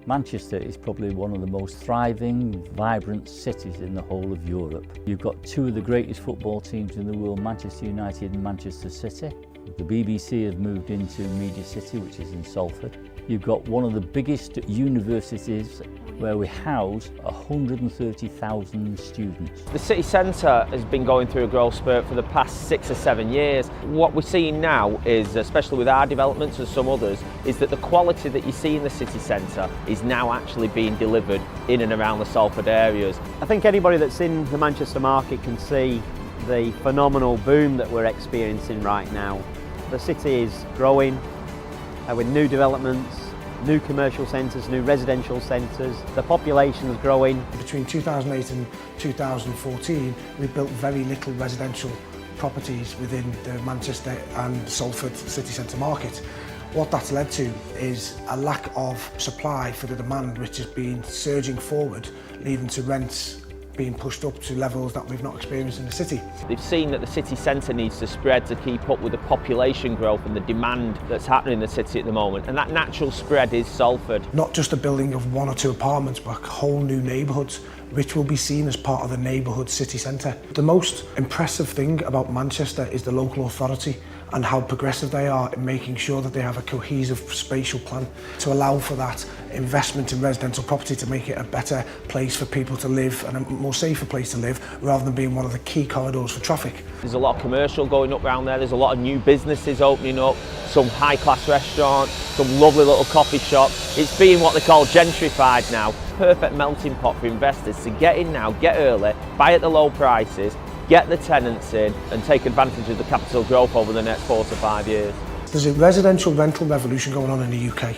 Manchester is probably one of the most thriving, vibrant cities in the whole of Europe. You've got two of the greatest football teams in the world, Manchester United and Manchester City. The BBC have moved into Media City, which is in Salford. You've got one of the biggest universities where we house 130,000 students. The city centre has been going through a growth spurt for the past 6 or 7 years. What we're seeing now is, especially with our developments and some others, is that the quality that you see in the city centre is now actually being delivered in and around the Salford areas. I think anybody that's in the Manchester market can see the phenomenal boom that we're experiencing right now. The city is growing with new developments, new commercial centres, new residential centres. The population is growing. Between 2008 and 2014, we built very little residential properties within the Manchester and Salford city centre market. What that's led to is a lack of supply for the demand, which has been surging forward, leading to rents being pushed up to levels that we've not experienced in the city. They've seen that the city centre needs to spread to keep up with the population growth and the demand that's happening in the city at the moment, and that natural spread is Salford. Not just a building of 1 or 2 apartments, but whole new neighbourhoods, which will be seen as part of the neighbourhood city centre. The most impressive thing about Manchester is the local authority and how progressive they are in making sure that they have a cohesive spatial plan to allow for that investment in residential property to make it a better place for people to live and a more safer place to live, rather than being one of the key corridors for traffic. There's a lot of commercial going up around there, there's a lot of new businesses opening up, some high-class restaurants, some lovely little coffee shops. It's being what they call gentrified now. Perfect melting pot for investors to get in now, get early, buy at the low prices, get the tenants in and take advantage of the capital growth over the next 4 to 5 years. There's a residential rental revolution going on in the UK.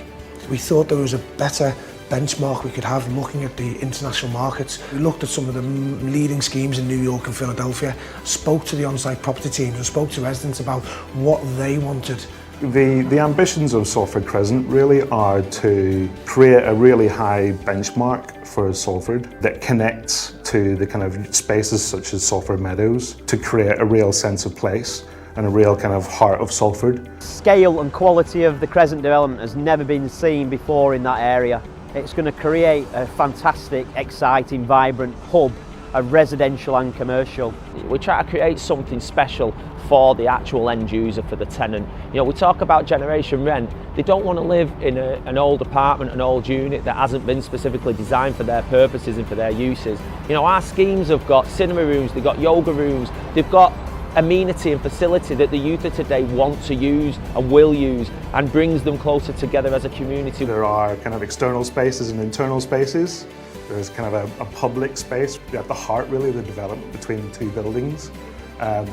We thought there was a better benchmark we could have looking at the international markets. We looked at some of the leading schemes in New York and Philadelphia, spoke to the on-site property teams and spoke to residents about what they wanted. The ambitions of Salford Crescent really are to create a really high benchmark for Salford that connects to the kind of spaces such as Salford Meadows to create a real sense of place and a real kind of heart of Salford. Scale and quality of the Crescent development has never been seen before in that area. It's going to create a fantastic, exciting, vibrant hub of residential and commercial. We try to create something special for the actual end user, for the tenant. You know, we talk about generation rent. They don't want to live in an old apartment, an old unit that hasn't been specifically designed for their purposes and for their uses. You know, our schemes have got cinema rooms, they've got yoga rooms, they've got amenity and facility that the youth of today want to use and will use, and brings them closer together as a community. There are kind of external spaces and internal spaces. There's kind of a public space at the heart really of the development between the two buildings,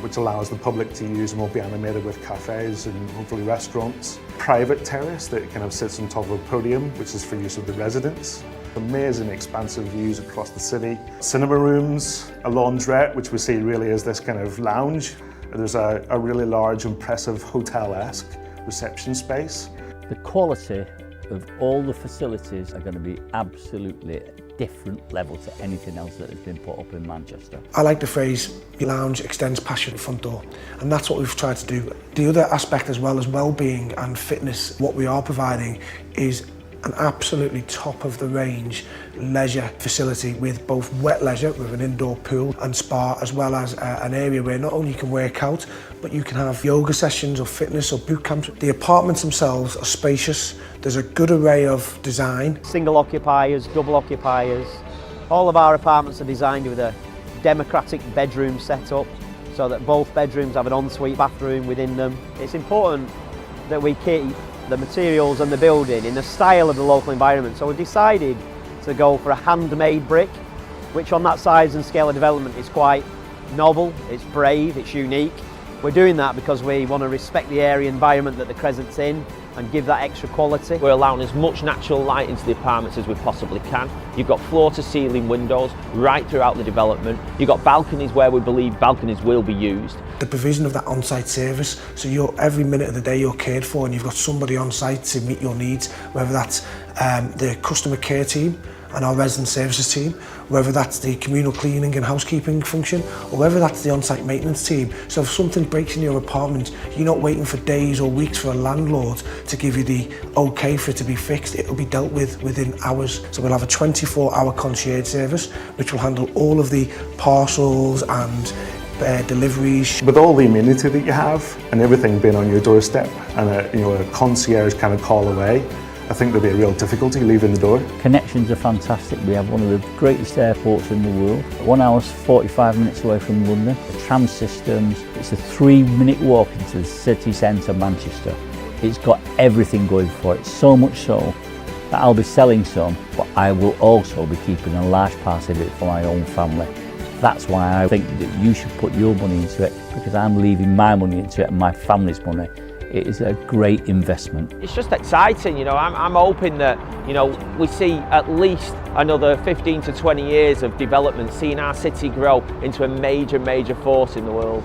which allows the public to use and will be animated with cafes and hopefully restaurants. Private terrace that kind of sits on top of a podium, which is for use of the residents. Amazing expansive views across the city. Cinema rooms, a laundrette, which we see really as this kind of lounge. There's a really large, impressive hotel-esque reception space. The quality of all the facilities are going to be absolutely different level to anything else that has been put up in Manchester. I like the phrase, your lounge extends past your front door, and that's what we've tried to do. The other aspect as well as well-being and fitness, what we are providing is an absolutely top of the range leisure facility with both wet leisure with an indoor pool and spa, as well as an area where not only you can work out, but you can have yoga sessions or fitness or boot camps. The apartments themselves are spacious. There's a good array of design. Single occupiers, double occupiers. All of our apartments are designed with a democratic bedroom setup so that both bedrooms have an ensuite bathroom within them. It's important that we keep the materials and the building in the style of the local environment. So we decided to go for a handmade brick, which on that size and scale of development is quite novel, it's brave, it's unique. We're doing that because we want to respect the area environment that the Crescent's in and give that extra quality. We're allowing as much natural light into the apartments as we possibly can. You've got floor to ceiling windows right throughout the development. You've got balconies where we believe balconies will be used. The provision of that on-site service, so every minute of the day you're cared for and you've got somebody on site to meet your needs, whether that's the customer care team and our resident services team, whether that's the communal cleaning and housekeeping function, or whether that's the on-site maintenance team. So if something breaks in your apartment, you're not waiting for days or weeks for a landlord to give you the okay for it to be fixed. It'll be dealt with within hours. So we'll have a 24-hour concierge service, which will handle all of the parcels and deliveries. With all the amenity that you have and everything being on your doorstep and a concierge kind of call away, I think there'll be a real difficulty leaving the door. Connections are fantastic. We have one of the greatest airports in the world. 1 hour, 45 minutes away from London. The tram systems, it's a 3-minute walk into the city centre, Manchester. It's got everything going for it, so much so that I'll be selling some, but I will also be keeping a large part of it for my own family. That's why I think that you should put your money into it, because I'm leaving my money into it and my family's money. It is a great investment. It's just exciting, you know. I'm hoping that, you know, we see at least another 15 to 20 years of development, seeing our city grow into a major force in the world.